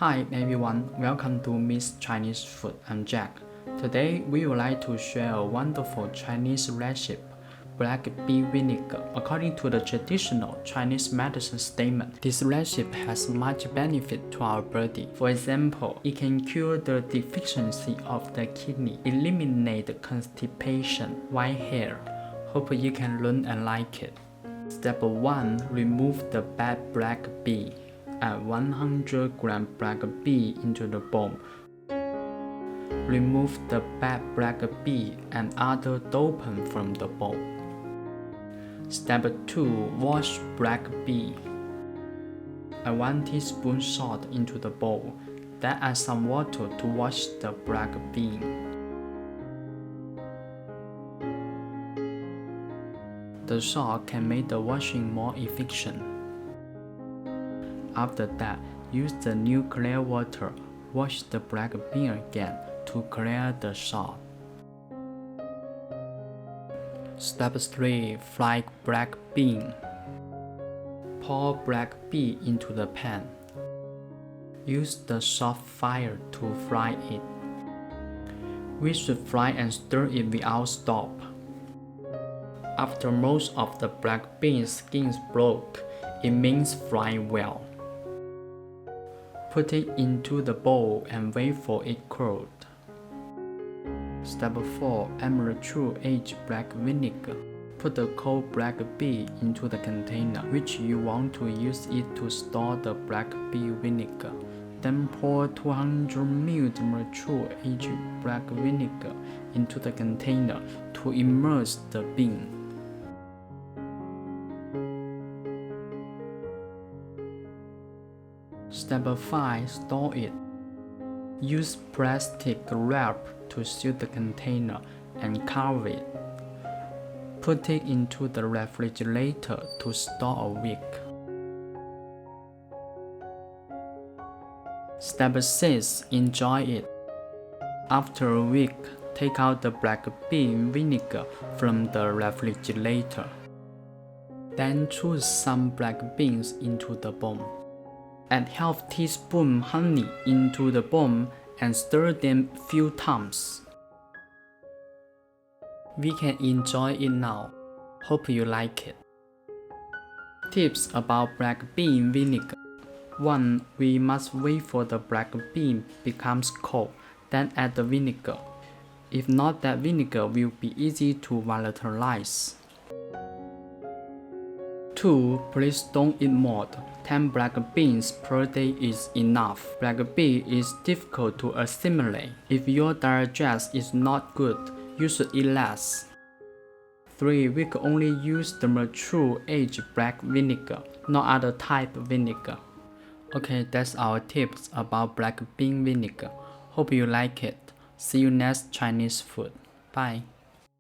Hi everyone, welcome to Miss Chinese Food. I'm Jack. Today we would like to share a wonderful Chinese recipe, black bean vinegar. According to the traditional Chinese medicine statement, this recipe has much benefit to our body. For example, it can cure the deficiency of the kidney, eliminate constipation, white hair. Hope you can learn and like it. Step 1. Remove the bad black bean. Add 100 g black bean into the bowl. Remove the bad black bean and other dopant from the bowl. Step 2. Wash black bean. Add 1 teaspoon salt into the bowl. Then add some water to wash the black bean. The salt can make the washing more efficient. After that, use the new clear water. Wash the black bean again to clear the salt. Step 3. Fry black bean. Pour black bean into the pan. Use the soft fire to fry it. We should fry and stir it without stop. After most of the black bean skin broke, it means frying well. Put it into the bowl and wait for it cooled. Step 4. Add mature aged black vinegar. Put the cold black bean into the container which you want to use it to store the black bean vinegar. Then pour 200 ml mature aged black vinegar into the container to immerse the bean. Step 5. Store it. Use plastic wrap to seal the container and cover it. Put it into the refrigerator to store a week. Step 6. Enjoy it. After a week, take out the black bean vinegar from the refrigerator. Then choose some black beans into the bowl. Add half teaspoon honey into the bowl and stir them few times. We can enjoy it now. Hope you like it. Tips about black bean vinegar. 1. We must wait for the black bean becomes cold, then add the vinegar. If not, that vinegar will be easy to volatilize. 2. Please don't eat more. 10 black beans per day is enough. Black bean is difficult to assimilate. If your digest is not good, you should eat less. 3. We can only use the mature aged black vinegar, not other type of vinegar. Okay, that's our tips about black bean vinegar. Hope you like it. See you next Chinese food. Bye.